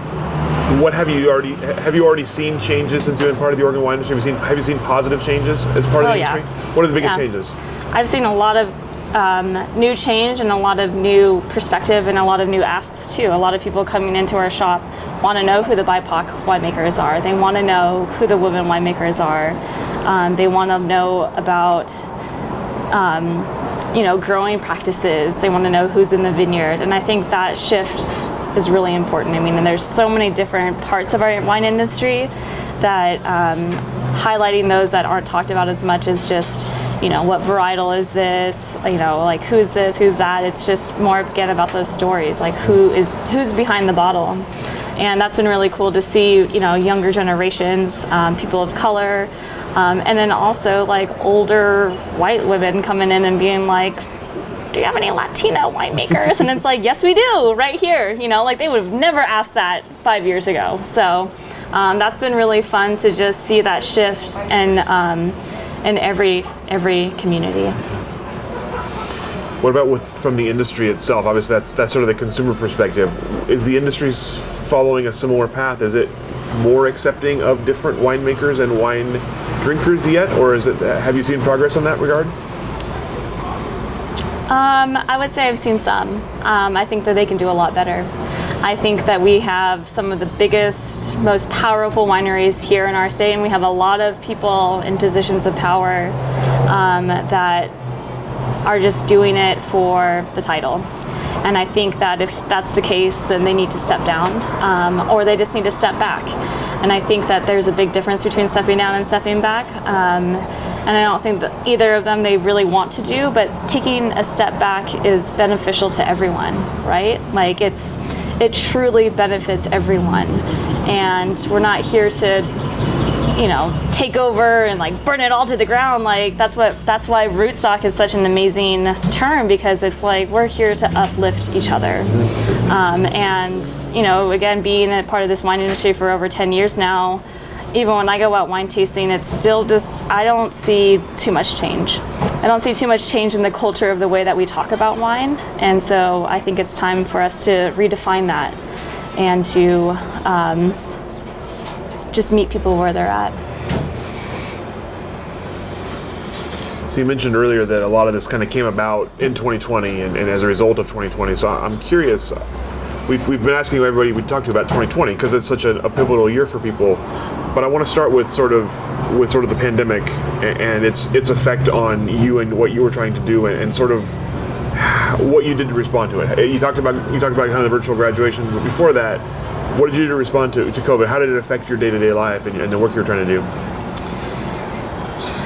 Speaker 1: what have you already seen changes since you've been part of the Oregon wine industry? Have you seen positive changes as part of the industry?
Speaker 2: Yeah.
Speaker 1: What are the biggest changes?
Speaker 2: I've seen a lot of new change and a lot of new perspective and a lot of new asks too. A lot of people coming into our shop want to know who the BIPOC winemakers are. They want to know who the women winemakers are. They want to know about growing practices. They want to know who's in the vineyard, and I think that shift is really important. I mean, and there's so many different parts of our wine industry that highlighting those that aren't talked about as much as just, what varietal is this, like who's this, who's that. It's just more, again, about those stories, like who's behind the bottle. And that's been really cool to see, younger generations, people of color, and then also like older white women coming in and being like, do you have any Latino winemakers? And it's like, yes, we do, right here. Like they would have never asked that 5 years ago. So that's been really fun to just see that shift in every community.
Speaker 1: What about from the industry itself? Obviously, that's sort of the consumer perspective. Is the industry following a similar path? Is it more accepting of different winemakers and wine drinkers yet, or have you seen progress in that regard?
Speaker 2: I would say I've seen some. I think that they can do a lot better. I think that we have some of the biggest, most powerful wineries here in our state, and we have a lot of people in positions of power that are just doing it for the title. And I think that if that's the case, then they need to step down, or they just need to step back. And I think that there's a big difference between stepping down and stepping back. And I don't think that either of them they really want to do, but taking a step back is beneficial to everyone, right? Like it truly benefits everyone. And we're not here to, take over and like burn it all to the ground. Like that's why Rootstock is such an amazing term, because it's like we're here to uplift each other. And again, being a part of this wine industry for over 10 years now, even when I go out wine tasting, it's still just, I don't see too much change. I don't see too much change in the culture of the way that we talk about wine. And so I think it's time for us to redefine that and to just meet people where they're at.
Speaker 1: So you mentioned earlier that a lot of this kind of came about in 2020 and as a result of 2020. So I'm curious, we've been asking everybody we talked to about 2020 because it's such a pivotal year for people. But I want to start with sort of the pandemic and its effect on you and what you were trying to do and sort of what you did to respond to it. You talked about kind of the virtual graduation, but before that, what did you do to respond to COVID? How did it affect your day-to-day life and the work you were trying to do?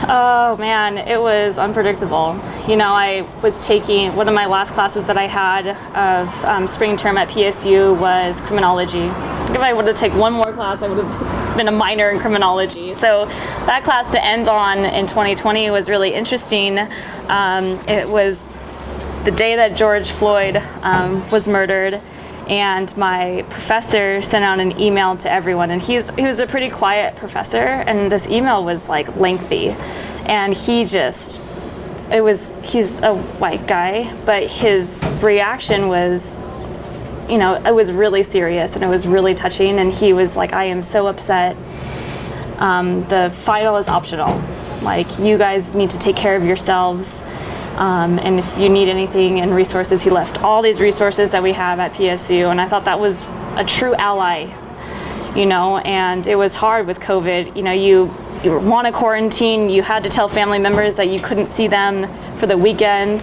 Speaker 2: Oh man, it was unpredictable. I was taking, one of my last classes that I had of spring term at PSU was criminology. I think if I would have taken one more class, I would have been a minor in criminology. So that class to end on in 2020 was really interesting. It was the day that George Floyd was murdered, and my professor sent out an email to everyone, and he was a pretty quiet professor, and this email was like lengthy, and he's a white guy, but his reaction was, it was really serious and it was really touching, and he was like, I am so upset. The final is optional. Like, you guys need to take care of yourselves. And if you need anything and resources, he left all these resources that we have at PSU, and I thought that was a true ally, and it was hard with COVID. You want to quarantine, you had to tell family members that you couldn't see them for the weekend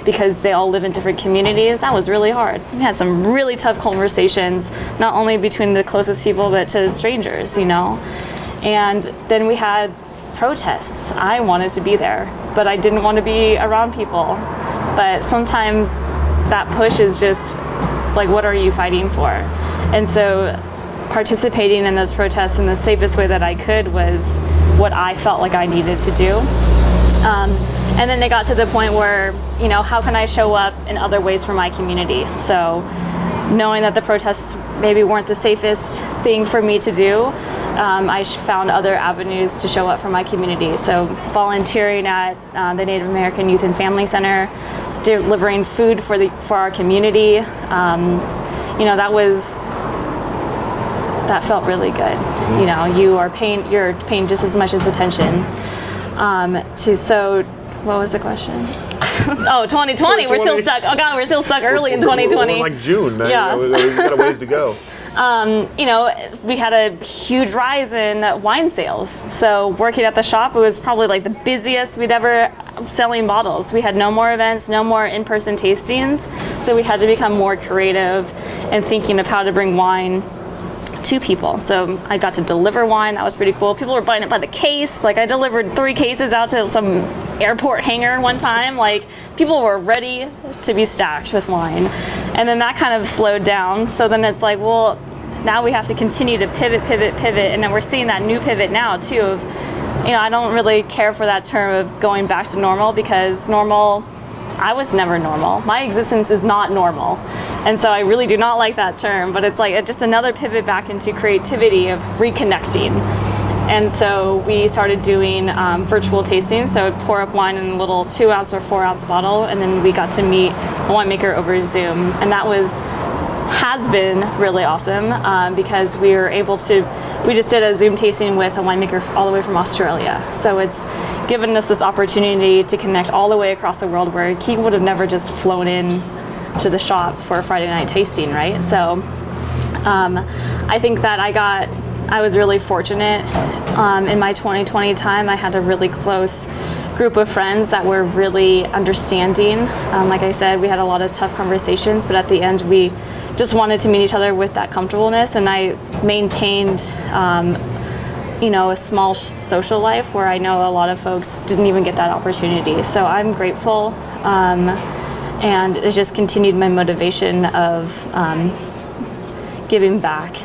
Speaker 2: because they all live in different communities. That was really hard. We had some really tough conversations, not only between the closest people, but to strangers, And then we had protests. I wanted to be there, but I didn't want to be around people. But sometimes that push is just like, what are you fighting for? And so participating in those protests in the safest way that I could was what I felt like I needed to do. And then it got to the point where, how can I show up in other ways for my community? So knowing that the protests maybe weren't the safest thing for me to do, I found other avenues to show up for my community. So volunteering at the Native American Youth and Family Center, delivering food for our community, that felt really good. Mm-hmm. You're paying just as much as attention. So what was the question? Oh, 2020, we're still stuck. Oh God, we're still stuck early in 2020.
Speaker 1: We're like June.
Speaker 2: Yeah.
Speaker 1: We've got a ways to go.
Speaker 2: We had a huge rise in wine sales. So working at the shop, it was probably like the busiest we'd ever selling bottles. We had no more events, no more in-person tastings. So we had to become more creative and thinking of how to bring wine to people. So I got to deliver wine. That was pretty cool. People were buying it by the case. Like, I delivered 3 cases out to some airport hangar one time. Like, people were ready to be stacked with wine. And then that kind of slowed down. So then it's like, well, now we have to continue to pivot. And then we're seeing that new pivot now too of, I don't really care for that term of going back to normal, because I was never normal. My existence is not normal. And so I really do not like that term, but it's like just another pivot back into creativity of reconnecting. And so we started doing virtual tasting. So I'd pour up wine in a little 2-ounce or 4-ounce bottle, and then we got to meet a winemaker over Zoom. And that has been really awesome because we just did a Zoom tasting with a winemaker all the way from Australia. So it's given us this opportunity to connect all the way across the world, where he would have never just flown in to the shop for a Friday night tasting, right? So I think that I was really fortunate in my 2020 time. I had a really close group of friends that were really understanding. Like I said, we had a lot of tough conversations, but at the end we just wanted to meet each other with that comfortableness, and I maintained a small social life where I know a lot of folks didn't even get that opportunity. So I'm grateful, and it just continued my motivation of giving back.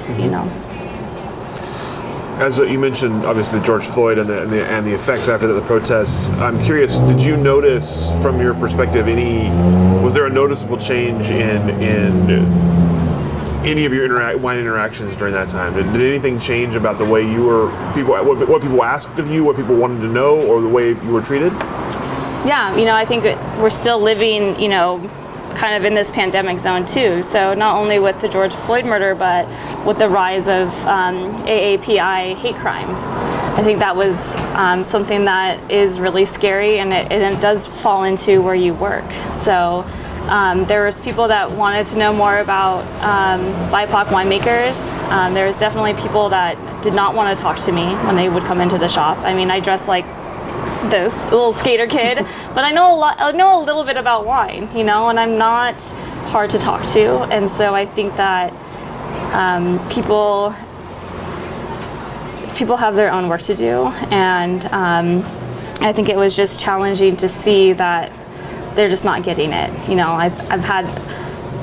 Speaker 1: As you mentioned, obviously George Floyd and the effects after the protests. I'm curious, did you notice, from your perspective, was there a noticeable change in any of your wine interactions during that time? Did anything change about the way what people asked of you, what people wanted to know, or the way you were treated?
Speaker 2: Yeah, I think we're still living, kind of in this pandemic zone too. So not only with the George Floyd murder, but with the rise of AAPI hate crimes. I think that was something that is really scary, and it does fall into where you work. So there was people that wanted to know more about BIPOC winemakers. There was definitely people that did not want to talk to me when they would come into the shop. I mean, I dress like this little skater kid, but I know a little bit about wine, and I'm not hard to talk to. And so I think that people have their own work to do, and I think it was just challenging to see that they're just not getting it. You know,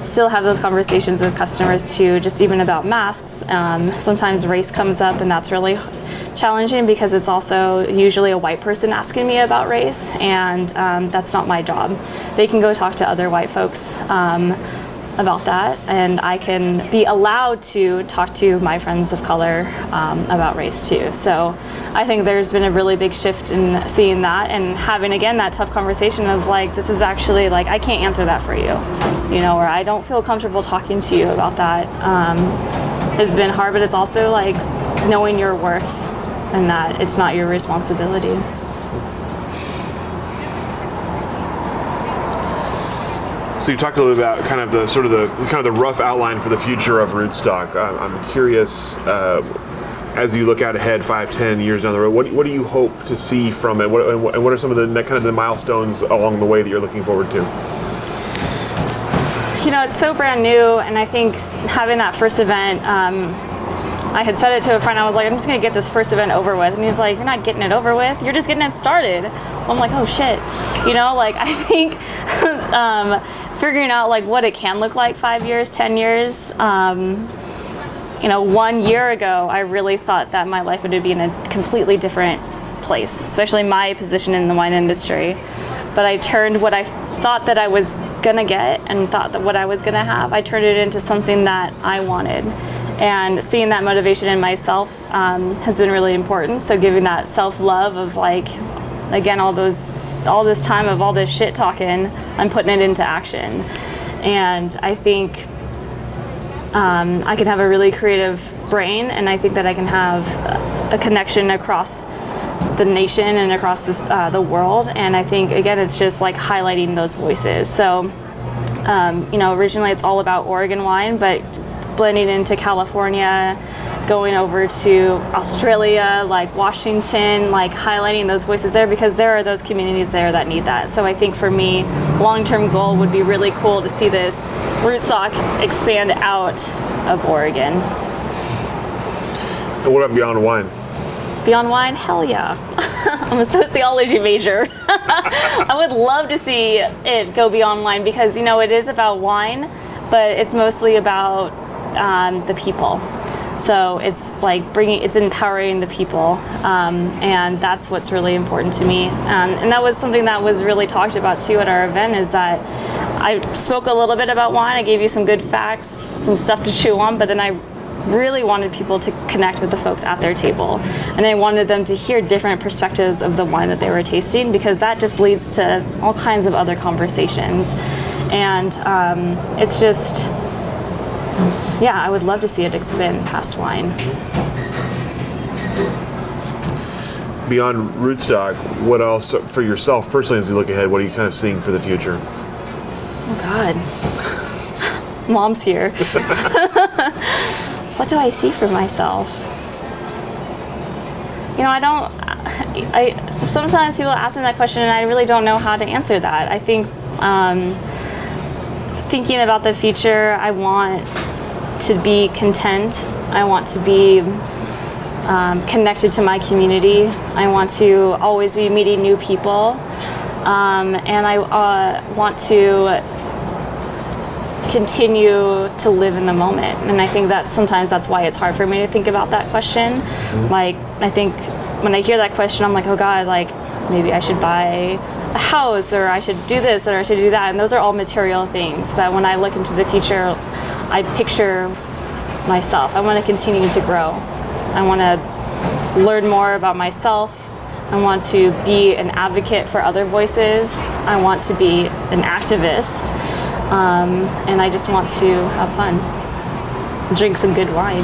Speaker 2: still have those conversations with customers too, just even about masks. Sometimes race comes up, and that's really challenging because it's also usually a white person asking me about race, and that's not my job. They can go talk to other white folks about that, and I can be allowed to talk to my friends of color about race too. So I think there's been a really big shift in seeing that and having, again, that tough conversation of like, this is actually like, I can't answer that for you, you know, or I don't feel comfortable talking to you about that. Has been hard, but it's also like knowing your worth and that it's not your responsibility.
Speaker 1: So you talked a little bit about kind of the rough outline for the future of Rootstock. I'm curious, as you look out ahead 5-10 years down the road, what do you hope to see from it? And what are some of the kind of the milestones along the way that you're looking forward to?
Speaker 2: You know, it's so brand new, and I think having that first event, I had said it to a friend. I was like, I'm just gonna get this first event over with, and he's like, you're not getting it over with, you're just getting it started. So I'm like, oh shit, you know, like I think figuring out like what it can look like 5 years, 10 years. You know, 1 year ago, I really thought that my life would be in a completely different place, especially my position in the wine industry. But I turned what I thought that I was gonna get and thought that what I was gonna have, I turned it into something that I wanted. And seeing that motivation in myself has been really important. So giving that self-love of like, again, all this time of all this shit talking, I'm putting it into action. And I think I can have a really creative brain, and I think that I can have a connection across the nation and across the world. And I think, again, it's just like highlighting those voices. So, you know, originally it's all about Oregon wine, but blending into California, going over to Australia, like Washington, like highlighting those voices there, because there are those communities there that need that. So I think for me, long-term goal would be really cool to see this Rootstock expand out of Oregon.
Speaker 1: And what about beyond wine?
Speaker 2: Beyond wine, hell yeah. I'm a sociology major. I would love to see it go beyond wine, because, you know, it is about wine, but it's mostly about the people. So it's like it's empowering the people, and that's what's really important to me. And that was something that was really talked about too at our event, is that I spoke a little bit about wine. I gave you some good facts, some stuff to chew on, but then I really wanted people to connect with the folks at their table. And I wanted them to hear different perspectives of the wine that they were tasting, because that just leads to all kinds of other conversations. And it's just, yeah, I would love to see it expand past wine.
Speaker 1: Beyond Rootstock, what else for yourself personally, as you look ahead, what are you kind of seeing for the future?
Speaker 2: Oh God, Mom's here. What do I see for myself? You know, sometimes people ask me that question and I really don't know how to answer that. I think thinking about the future, I want to be content. I want to be connected to my community. I want to always be meeting new people. And I want to continue to live in the moment. And I think that sometimes that's why it's hard for me to think about that question. Like, I think when I hear that question, I'm like, oh God, like maybe I should buy a house, or I should do this, or I should do that. And those are all material things that when I look into the future, I picture myself. I want to continue to grow. I want to learn more about myself. I want to be an advocate for other voices. I want to be an activist. And I just want to have fun, drink some good wine.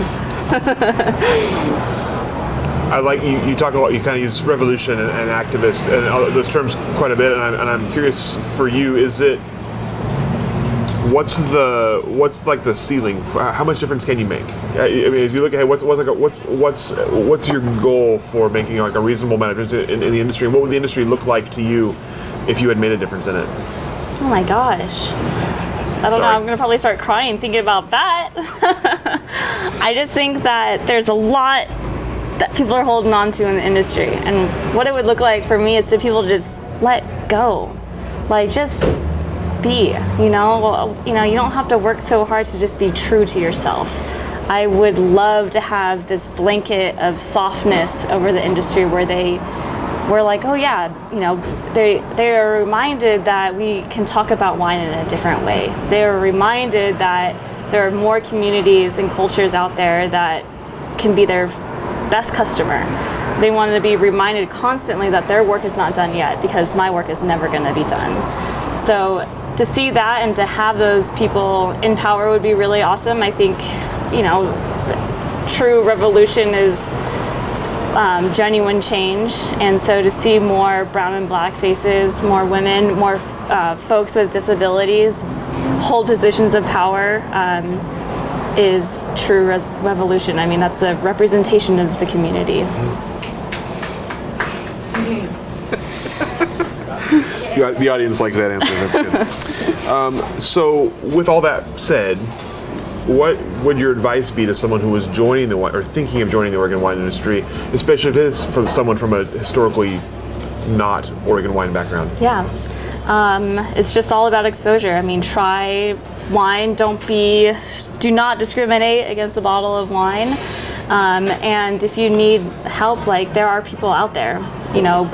Speaker 1: I like you talk about, you kind of use revolution and activist and all those terms quite a bit, and I'm curious for you, is it, what's like the ceiling? How much difference can you make? I mean, as you look ahead, what's your goal for making like a reasonable amount of difference in the industry? And what would the industry look like to you if you had made a difference in it?
Speaker 2: Oh my gosh. I don't know, I'm gonna probably start crying thinking about that. I just think that there's a lot that people are holding on to in the industry. And what it would look like for me is to people just let go, like just be, you know, you don't have to work so hard to just be true to yourself. I would love to have this blanket of softness over the industry where they were like, oh yeah, you know, they are reminded that we can talk about wine in a different way. They are reminded that there are more communities and cultures out there that can be their best customer. They want to be reminded constantly that their work is not done yet, because my work is never going to be done. So to see that and to have those people in power would be really awesome. I think, you know, true revolution is genuine change, and so to see more brown and black faces, more women, more folks with disabilities hold positions of power is true revolution. I mean, that's a representation of the community.
Speaker 1: The audience liked that answer. That's good. So, with all that said, what would your advice be to someone who was joining the wine or thinking of joining the Oregon wine industry, especially if it is from someone from a historically not Oregon wine background?
Speaker 2: Yeah, it's just all about exposure. I mean, try wine. Do not discriminate against a bottle of wine. And if you need help, like, there are people out there. You know,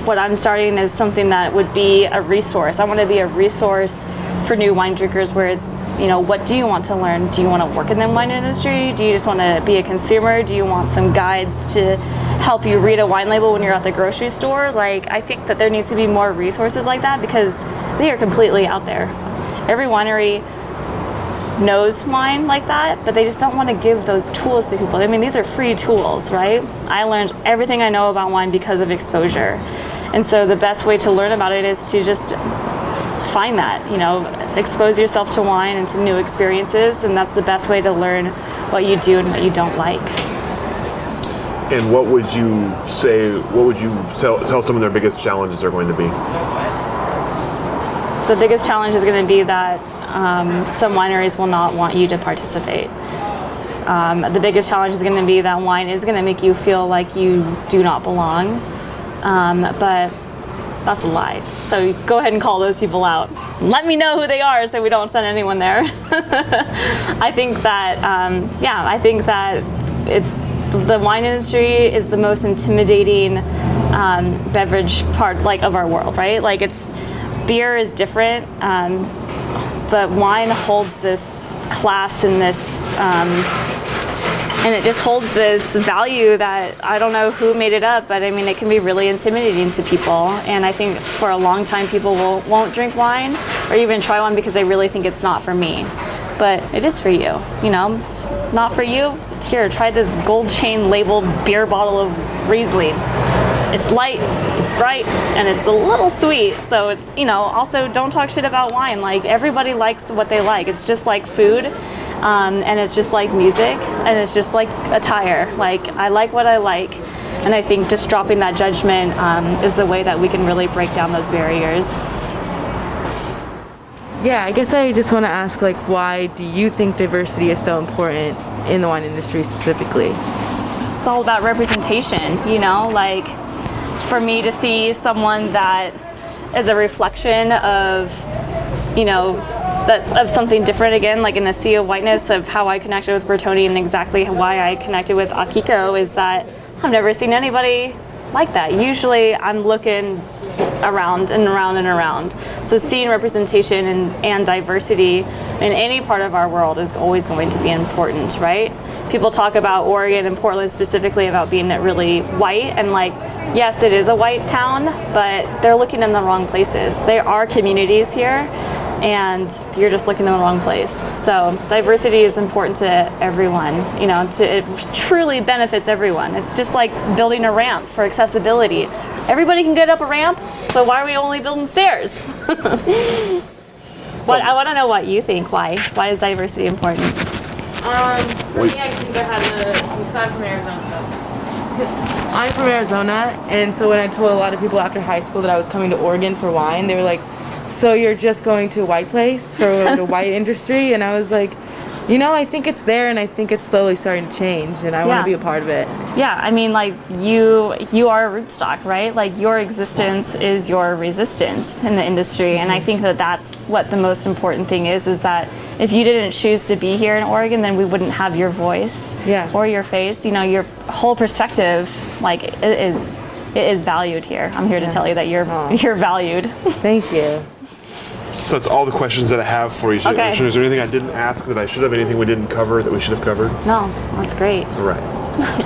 Speaker 2: what I'm starting is something that would be a resource. I want to be a resource for new wine drinkers where, you know, what do you want to learn? Do you want to work in the wine industry? Do you just want to be a consumer? Do you want some guides to help you read a wine label when you're at the grocery store? Like, I think that there needs to be more resources like that, because they are completely out there. Every winery knows wine like that, but they just don't want to give those tools to people. I mean, these are free tools, right? I learned everything I know about wine because of exposure. And so the best way to learn about it is to just find that, you know, expose yourself to wine and to new experiences, and that's the best way to learn what you do and what you don't like.
Speaker 1: And what would you tell some of their biggest challenges are going to be?
Speaker 2: The biggest challenge is going to be that some wineries will not want you to participate. The biggest challenge is going to be that wine is going to make you feel like you do not belong, but that's a lie. So go ahead and call those people out. Let me know who they are so we don't send anyone there. I think that, I think that the wine industry is the most intimidating beverage part, like, of our world, right? Like, beer is different, but wine holds this class and this, and it just holds this value that I don't know who made it up, but I mean, it can be really intimidating to people. And I think for a long time, people won't drink wine or even try one because they really think it's not for me. But it is for you, you know, it's not for you. Here, try this gold chain labeled beer bottle of Riesling. It's light, it's bright, and it's a little sweet. So it's, you know, also don't talk shit about wine. Like, everybody likes what they like. It's just like food, and it's just like music, and it's just like attire. Like, I like what I like. And I think just dropping that judgment is the way that we can really break down those barriers.
Speaker 3: Yeah, I guess I just want to ask, like, why do you think diversity is so important in the wine industry specifically?
Speaker 2: It's all about representation, you know, like, for me to see someone that is a reflection of, you know, that's of something different, again, like in the sea of whiteness of how I connected with Bertoni, and exactly why I connected with Akiko is that I've never seen anybody like that. Usually I'm looking around and around and around. So seeing representation and diversity in any part of our world is always going to be important, right? People talk about Oregon and Portland specifically about being really white, and like, yes, it is a white town, but they're looking in the wrong places. There are communities here, and you're just looking in the wrong place. So diversity is important to everyone, you know, it truly benefits everyone. It's just like building a ramp for accessibility. Everybody can get up a ramp, so why are we only building stairs? I want to know what you think. Why is diversity important?
Speaker 3: For me, I think because I'm from Arizona. I'm from Arizona, and so when I told a lot of people after high school that I was coming to Oregon for wine, they were like, so you're just going to a white place for the white industry? And I was like, You know, I think it's there, and I think it's slowly starting to change, and I want
Speaker 2: Yeah.
Speaker 3: to be a part of it.
Speaker 2: Yeah, I mean, like you are a rootstock, right? Like your existence is your resistance in the industry, and I think that that's what the most important thing is that if you didn't choose to be here in Oregon, then we wouldn't have your voice or your face. You know, your whole perspective, like it is valued here. I'm here to tell you that you're valued.
Speaker 3: Thank you.
Speaker 1: So that's all the questions that I have for you. So
Speaker 2: Okay.
Speaker 1: is there anything I didn't ask that I should have? Anything we didn't cover that we should have covered?
Speaker 2: No, that's great.
Speaker 1: All right.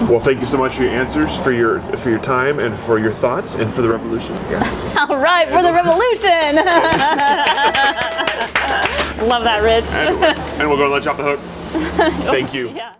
Speaker 1: Well, thank you so much for your answers, for your time, and for your thoughts, and for the revolution. Yes.
Speaker 2: All right, for the revolution. Love that, Rich.
Speaker 1: And we'll go and let you off the hook. Thank you.
Speaker 2: Yeah.